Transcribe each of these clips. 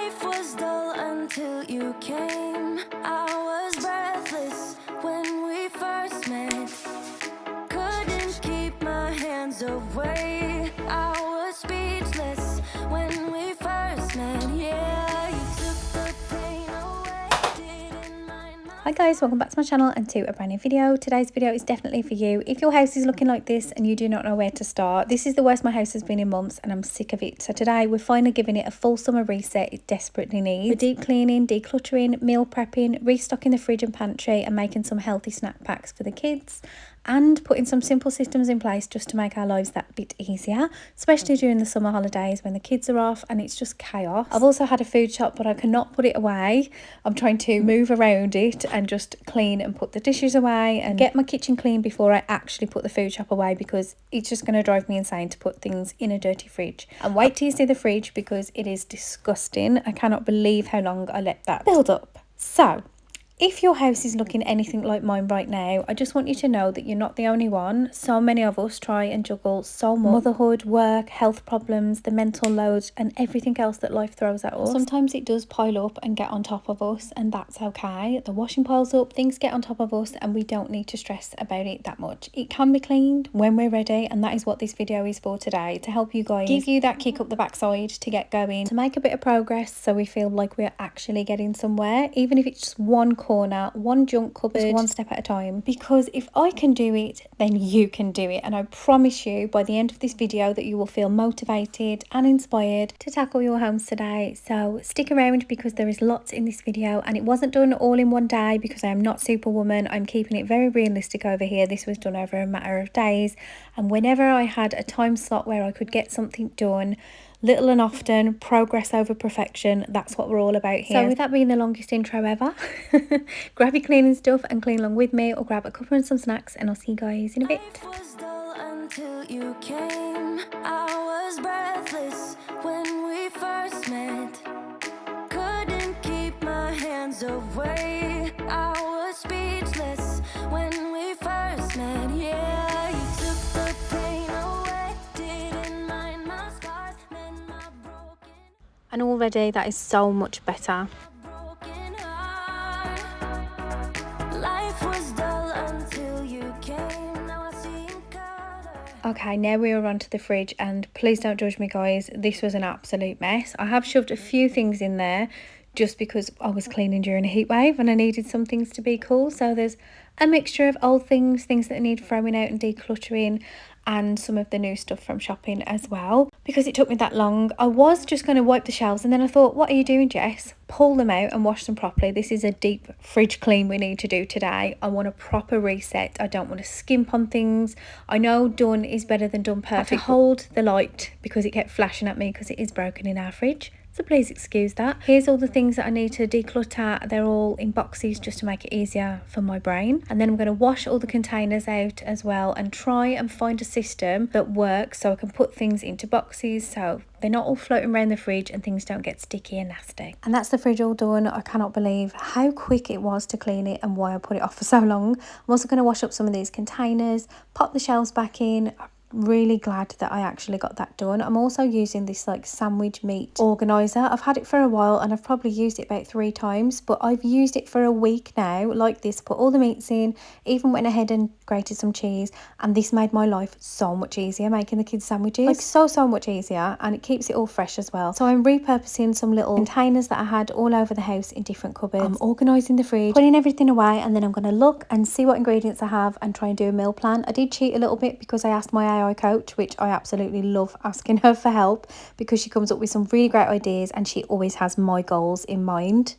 Life was dull until you came. I was breathless when we first met. Couldn't keep my hands away. I was speechless when we first met. Yeah, you took the pain away. Didn't mind my... Hi guys, welcome back to my channel and to a brand new video. Today's video is definitely for you. If your house is looking like this and you do not know where to start, this is the worst my house has been in months and I'm sick of it. So today we're finally giving it a full summer reset it desperately needs. We're deep cleaning, decluttering, meal prepping, restocking the fridge and pantry and making some healthy snack packs for the kids, and putting some simple systems in place just to make our lives that bit easier, especially during the summer holidays when the kids are off and it's just chaos. I've also had a food shop, but I cannot put it away. I'm trying to move around it and just clean and put the dishes away and get my kitchen clean before I actually put the food shop away, because it's just going to drive me insane to put things in a dirty fridge. And wait till you see the fridge, because it is disgusting. I cannot believe how long I let that build up. So if your house is looking anything like mine right now, I just want you to know that you're not the only one. So many of us try and juggle so much: motherhood, work, health problems, the mental load and everything else that life throws at us. Sometimes it does pile up and get on top of us, and that's okay. The washing piles up, things get on top of us, and we don't need to stress about it that much. It can be cleaned when we're ready, and that is what this video is for today, to help you guys, give you that kick up the backside to get going, to make a bit of progress so we feel like we're actually getting somewhere, even if it's just one corner, one junk cupboard, one step at a time. Because if I can do it, then you can do it, and I promise you by the end of this video that you will feel motivated and inspired to tackle your homes today. So stick around, because there is lots in this video, and it wasn't done all in one day because I am not Superwoman. I'm keeping it very realistic over here. This was done over a matter of days, and whenever I had a time slot where I could get something done, little and often, progress over perfection, that's what we're all about here. So with that being the longest intro ever, grab your cleaning stuff and clean along with me, or grab a cuppa and some snacks, and I'll see you guys in a bit. Life was dull until you came. I was breathless when we first met. Couldn't keep my hands away. I was speechless when we first met. Yeah, you took the pain away. Didn't mind my scars, mend my broken And already that is so much better. heart. Life was dull until you came. Now I see in color. Okay, now we are onto the fridge, and please don't judge me guys, this was an absolute mess. I have shoved a few things in there just because I was cleaning during a heat wave and I needed some things to be cool. So there's a mixture of old things, things that need throwing out and decluttering, and some of the new stuff from shopping as well. Because it took me that long, I was just going to wipe the shelves, and then I thought, what are you doing, Jess? Pull them out and wash them properly. This is a deep fridge clean we need to do today. I want a proper reset. I don't want to skimp on things. I know done is better than done perfect. I had to hold the light because it kept flashing at me because it is broken in our fridge. So please excuse that. Here's all the things that I need to declutter. They're all in boxes just to make it easier for my brain. And then I'm going to wash all the containers out as well and try and find a system that works so I can put things into boxes so they're not all floating around the fridge and things don't get sticky and nasty. And that's the fridge all done. I cannot believe how quick it was to clean it and why I put it off for so long. I'm also going to wash up some of these containers, pop the shelves back in. Really glad that I actually got that done. I'm also using this like sandwich meat organizer. I've had it for a while and I've probably used it about 3 times, but I've used it for a week now like this. Put all the meats in, even went ahead and grated some cheese, and this made my life so much easier making the kids sandwiches. Like so much easier, and it keeps it all fresh as well. So I'm repurposing some little containers that I had all over the house in different cupboards. I'm organising the fridge, putting everything away, and then I'm going to look and see what ingredients I have and try and do a meal plan. I did cheat a little bit because I asked my AI coach, which I absolutely love asking her for help, because she comes up with some really great ideas and she always has my goals in mind.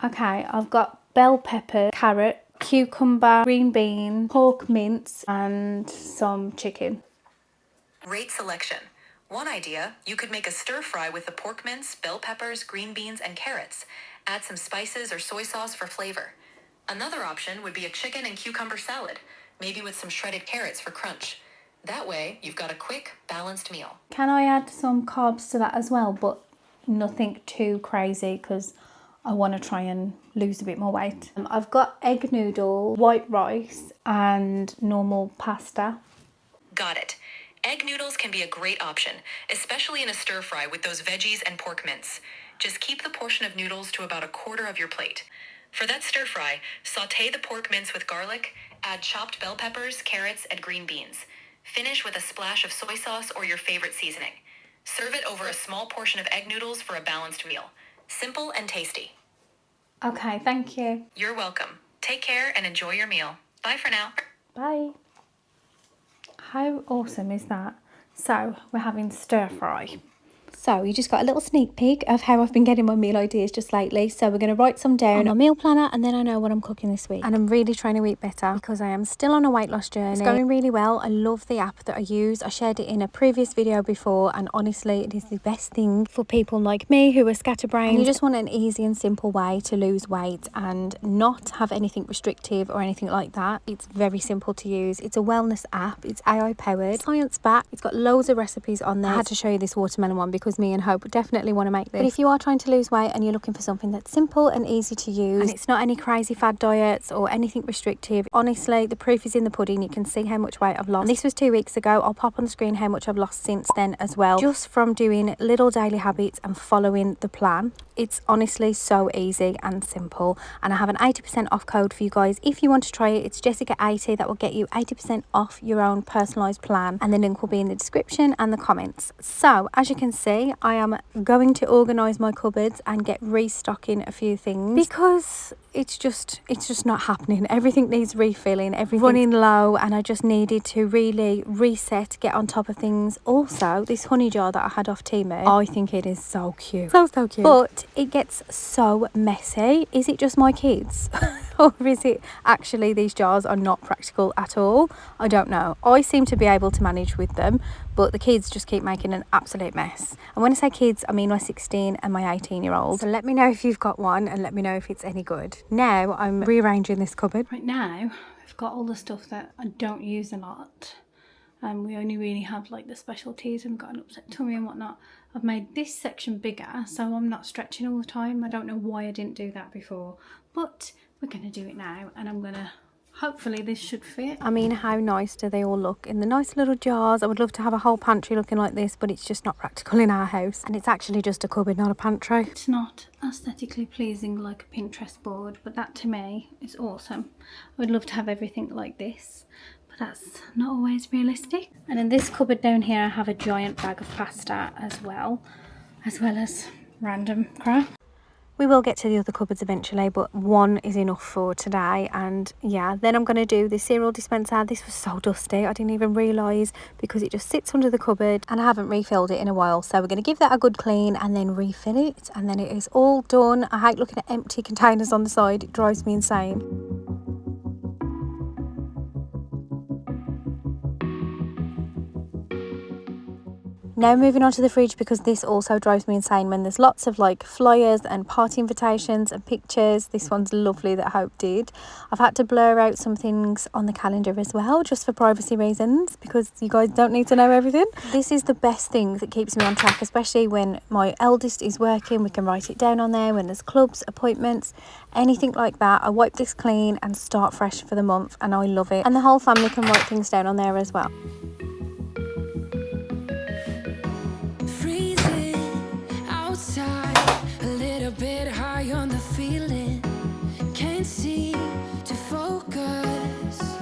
Okay, I've got bell pepper, carrot, cucumber, green bean, pork mince and some chicken. Great selection. One idea, you could make a stir fry with the pork mince, bell peppers, green beans, and carrots. Add some spices or soy sauce for flavor. Another option would be a chicken and cucumber salad, maybe with some shredded carrots for crunch. That way, you've got a quick, balanced meal. Can I add some carbs to that as well, but nothing too crazy because I want to try and lose a bit more weight. I've got egg noodle, white rice and normal pasta. Got it. Egg noodles can be a great option, especially in a stir fry with those veggies and pork mince. Just keep the portion of noodles to about a quarter of your plate. For that stir fry, sauté the pork mince with garlic, add chopped bell peppers, carrots, and green beans. Finish with a splash of soy sauce or your favorite seasoning. Serve it over a small portion of egg noodles for a balanced meal. Simple and tasty. Okay, thank you. You're welcome. Take care and enjoy your meal. Bye for now. Bye. How awesome is that? So we're having stir fry. So you just got a little sneak peek of how I've been getting my meal ideas just lately. So we're going to write some down on my meal planner, and then I know what I'm cooking this week. And I'm really trying to eat better because I am still on a weight loss journey. It's going really well. I love the app that I use. I shared it in a previous video before, and honestly it is the best thing for people like me who are scatterbrained. You just want an easy and simple way to lose weight and not have anything restrictive or anything like that. It's very simple to use. It's a wellness app. It's AI powered, science backed. It's got loads of recipes on there. I had to show you this watermelon one because me and Hope definitely want to make this. But if you are trying to lose weight and you're looking for something that's simple and easy to use, and it's not any crazy fad diets or anything restrictive, honestly the proof is in the pudding. You can see how much weight I've lost. And this was 2 weeks ago. I'll pop on the screen how much I've lost since then as well, just from doing little daily habits and following the plan. It's honestly so easy and simple, and I have an 80% off code for you guys if you want to try it. It's Jessica80. That will get you 80% off your own personalised plan, and the link will be in the description and the comments. So as you can see, I am going to organise my cupboards and get restocking a few things because it's just not happening. Everything needs refilling, everything running low, and I just needed to really reset, get on top of things. Also, this honey jar that I had off Temu, I think it is so cute, so cute, but it gets so messy. Is it just my kids or is it actually these jars are not practical at all? I don't know. I seem to be able to manage with them, but the kids just keep making an absolute mess. And when I say kids, I mean my 16 and my 18-year-old. So let me know if you've got one and let me know if it's any good. Now I'm rearranging this cupboard. Right now I've got all the stuff that I don't use a lot. We only really have like the specialties and got an upset tummy and whatnot. I've made this section bigger so I'm not stretching all the time. I don't know why I didn't do that before, but we're going to do it now, and I'm going to, hopefully this should fit. I mean, how nice do they all look in the nice little jars? I would love to have a whole pantry looking like this, but it's just not practical in our house, and it's actually just a cupboard, not a pantry. It's not aesthetically pleasing like a Pinterest board, but that to me is awesome. I would love to have everything like this, but that's not always realistic. And in this cupboard down here I have a giant bag of pasta as well as random crap. We will get to the other cupboards eventually, but one is enough for today. And yeah, then I'm going to do the cereal dispenser. This was so dusty, I didn't even realise, because it just sits under the cupboard and I haven't refilled it in a while. So we're going to give that a good clean and then refill it, and then it is all done. I hate looking at empty containers on the side. It drives me insane. Now moving on to the fridge, because this also drives me insane when there's lots of like flyers and party invitations and pictures. This one's lovely that Hope did. I've had to blur out some things on the calendar as well, just for privacy reasons, because you guys don't need to know everything. This is the best thing that keeps me on track, especially when my eldest is working. We can write it down on there when there's clubs, appointments, anything like that. I wipe this clean and start fresh for the month, and I love it. And the whole family can write things down on there as well. On the feeling, can't seem to focus.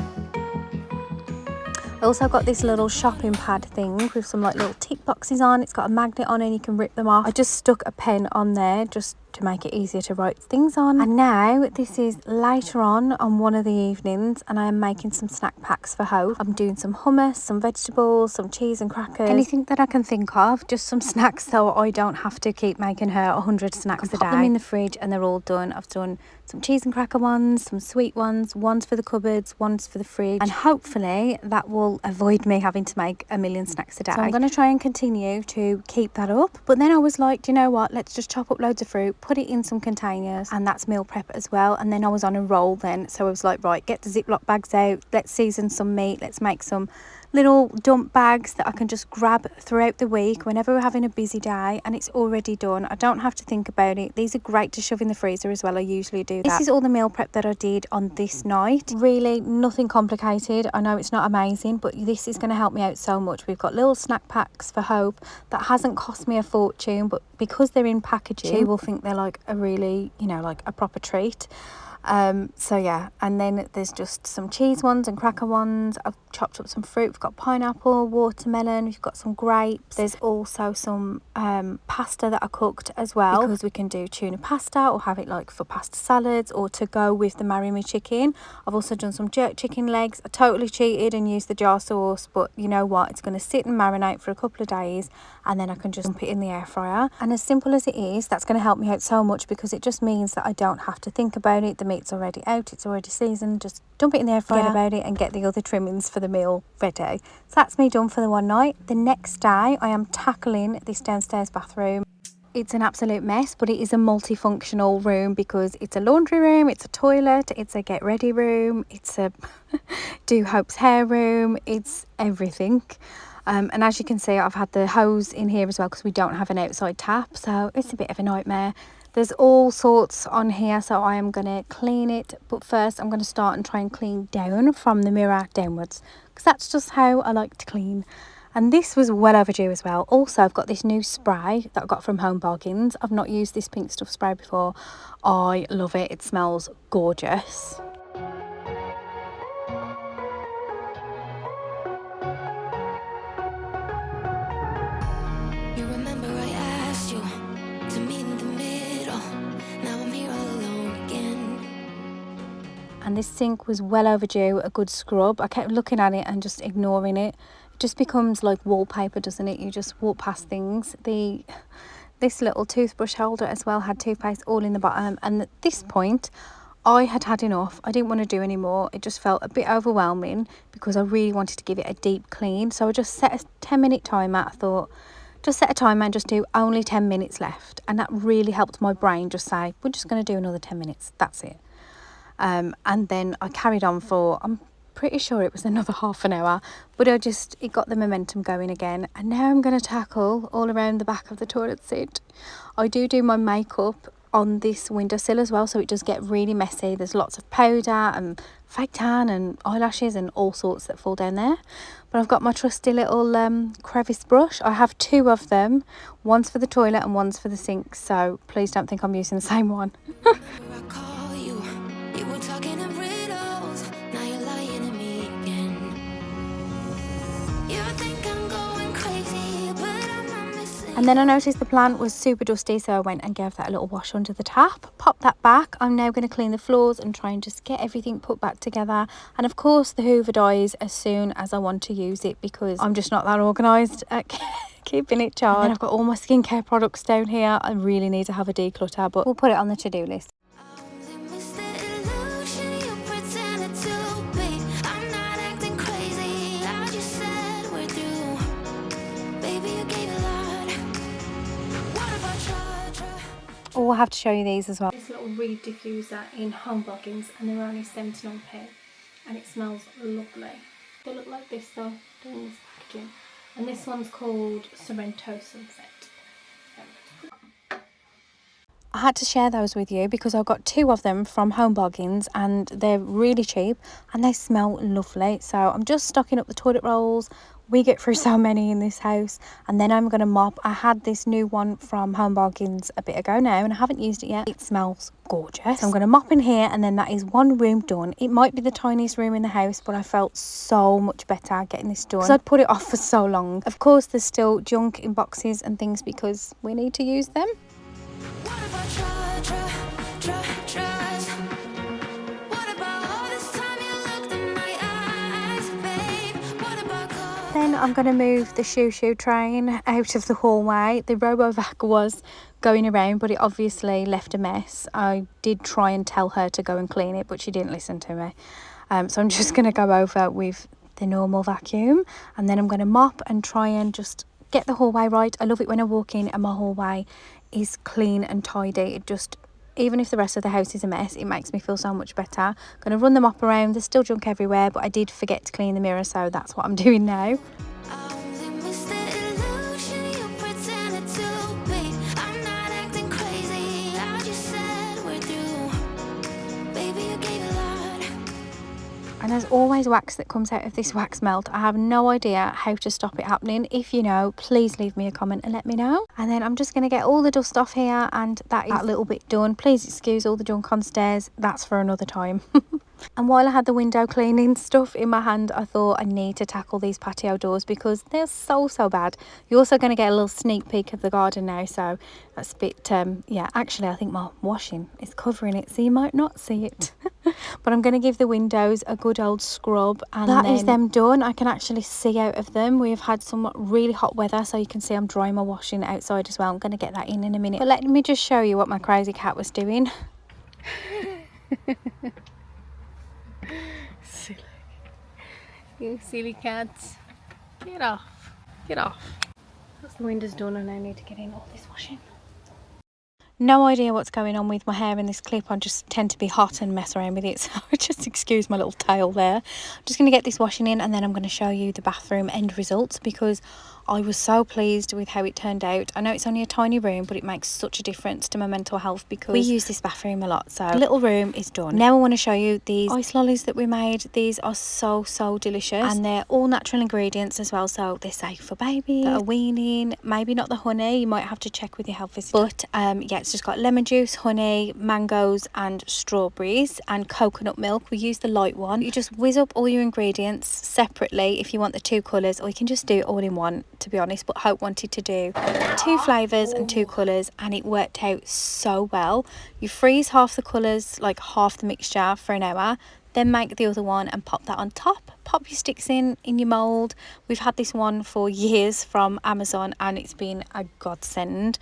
I also got this little shopping pad thing with some like little tick boxes on. It's got a magnet on and you can rip them off. I just stuck a pen on there just to make it easier to write things on. And now this is later on one of the evenings, and I am making some snack packs for Hope. I'm doing some hummus, some vegetables, some cheese and crackers, anything that I can think of, just some snacks so I don't have to keep making her 100 snacks a day. Pop them in the fridge and they're all done. I've done some cheese and cracker ones, some sweet ones for the cupboards, ones for the fridge, and hopefully that will avoid me having to make a million snacks a day. So I'm going to try and continue to keep that up. But then I was like, do you know what, let's just chop up loads of fruit, put it in some containers, and that's meal prep as well. And then I was on a roll then, so I was like, right, get the Ziploc bags out, let's season some meat, let's make some little dump bags that I can just grab throughout the week whenever we're having a busy day, and it's already done. I don't have to think about it. These are great to shove in the freezer as well. I usually do that. This is all the meal prep that I did on this night. Really nothing complicated. I know it's not amazing, but this is going to help me out so much. We've got little snack packs for Hope that hasn't cost me a fortune, but because they're in packaging, she will think they're like a really, you know, like a proper treat. So yeah, and then there's just some cheese ones and cracker ones. I've chopped up some fruit. We've got pineapple, watermelon, we've got some grapes. There's also some pasta that I cooked as well, because we can do tuna pasta or have it like for pasta salads or to go with the marry me chicken. I've also done some jerk chicken legs. I totally cheated and used the jar sauce, but you know what, it's going to sit and marinate for a couple of days, and then I can just dump it in the air fryer. And as simple as it is, that's going to help me out so much, because it just means that I don't have to think about it. The meat's already out, it's already seasoned, just dump it in the air fryer, forget about it, and get the other trimmings for the meal ready. So that's me done for the one night. The next day I am tackling this downstairs bathroom. It's an absolute mess, but it is a multifunctional room, because it's a laundry room, it's a toilet, it's a get ready room, it's a do Hope's hair room, it's everything. And as you can see, I've had the hose in here as well, because we don't have an outside tap, so it's a bit of a nightmare. There's all sorts on here, so I am going to clean it, but first I'm going to start and try and clean down from the mirror downwards, because that's just how I like to clean. And this was well overdue as well. Also, I've got this new spray that I got from Home Bargains. I've not used this pink stuff spray before. I love it. It smells gorgeous. You remember I asked you to meet in the middle. Now I'm here all alone again. And this sink was well overdue a good scrub. I kept looking at it and just ignoring it. It just becomes like wallpaper, doesn't it? You just walk past things. This little toothbrush holder as well had toothpaste all in the bottom, and at this point I had had enough. I didn't want to do any more. It just felt a bit overwhelming, because I really wanted to give it a deep clean. So I just set a 10-minute timer. I thought, just set a timer and just do only 10 minutes left, and that really helped my brain just say, we're just going to do another 10 minutes, that's it. And then I carried on for, I'm pretty sure it was another half an hour, but it got the momentum going again. And now I'm going to tackle all around the back of the toilet seat. I do my makeup on this windowsill as well, so it does get really messy. There's lots of powder and fake tan and eyelashes and all sorts that fall down there. But I've got my trusty little crevice brush. I have two of them. One's for the toilet and one's for the sink, so please don't think I'm using the same one. I call you, you were talking in riddles. Now you're lying to me again. You think I'm going crazy, but I'm not missing. And then I noticed the plant was super dusty, so I went and gave that a little wash under the tap, popped that back. I'm now going to clean the floors and try and just get everything put back together. And of course the Hoover dies as soon as I want to use it, because I'm just not that organised at keeping it charged. And then I've got all my skincare products down here. I really need to have a declutter, but we'll put it on the to-do list. Oh, I have to show you these as well. This little reed diffuser in Home Bargains, and they're only 79p, and it smells lovely. They look like this though, they're in this packaging. And this one's called Sorrento Sunset. I had to share those with you because I got two of them from Home Bargains, and they're really cheap and they smell lovely. So I'm just stocking up the toilet rolls. We get through so many in this house, and then I'm going to mop. I had this new one from Home Bargains a bit ago now, and I haven't used it yet. It smells gorgeous. So I'm going to mop in here, and then that is one room done. It might be the tiniest room in the house, but I felt so much better getting this done because I'd put it off for so long. Of course, there's still junk in boxes and things because we need to use them. What about trust? What about all this time you looked in my eyes, babe? What about cause? Then I'm going to move the shoo train out of the hallway. The RoboVac was going around, but it obviously left a mess. I did try and tell her to go and clean it, but she didn't listen to me. So I'm just going to go over with the normal vacuum, and then I'm going to mop and try and just get the hallway right. I love it when I walk in and my hallway is clean and tidy. even if the rest of the house is a mess, it makes me feel so much better. I'm going to run the mop around. There's still junk everywhere, but I did forget to clean the mirror, so that's what I'm doing now. I only miss the illusion you pretended to be. I'm not acting crazy, I just said we're through. Baby, you gave a lot. And there's always wax that comes out of this wax melt. I have no idea how to stop it happening. If you know, please leave me a comment and let me know. And then I'm just going to get all the dust off here, and that is that little bit done. Please excuse all the junk on stairs. That's for another time. And while I had the window cleaning stuff in my hand, I thought I need to tackle these patio doors because they're so bad. You're also going to get a little sneak peek of the garden now, so that's a bit yeah, actually I think my washing is covering it, so you might not see it. But I'm going to give the windows a good old scrub, and that is them done. I can actually see out of them. We've had some really hot weather, so you can see I'm drying my washing outside as well. I'm going to get that in a minute, but let me just show you what my crazy cat was doing. Silly. You silly cats. Get off. Get off. That's the windows done, and I need to get in all this washing. No idea what's going on with my hair in this clip. I just tend to be hot and mess around with it, so just excuse my little tail there. I'm just going to get this washing in, and then I'm going to show you the bathroom end results because I was so pleased with how it turned out. I know it's only a tiny room, but it makes such a difference to my mental health because we use this bathroom a lot. So the little room is done. Now I want to show you these ice lollies that we made. These are so delicious, and they're all natural ingredients as well, so they're safe for babies that are weaning. Maybe not the honey, you might have to check with your health visitor, but yeah, it's just got lemon juice, honey, mangoes and strawberries and coconut milk. We use the light one. You just whiz up all your ingredients separately if you want the two colours, or you can just do it all in one, to be honest, but Hope wanted to do 2 flavours and 2 colours, and it worked out so well. You freeze half the colours, like half the mixture, for an hour, then make the other one and pop that on top. Pop your sticks in your mould. We've had this one for years from Amazon, and it's been a godsend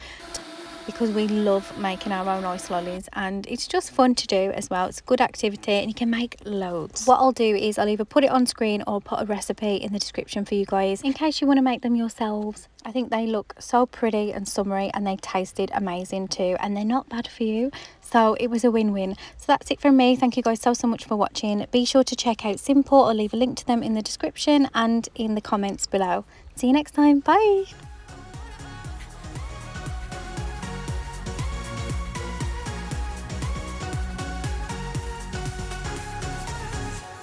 because we love making our own ice lollies, and it's just fun to do as well. It's a good activity, and you can make loads. What I'll do is I'll either put it on screen or put a recipe in the description for you guys in case you want to make them yourselves. I think they look so pretty and summery, and they tasted amazing too, and they're not bad for you, so it was a win-win. So that's it from me. Thank you guys so much for watching. Be sure to check out Simple. I'll leave a link to them in the description and in the comments below. See you next time. Bye.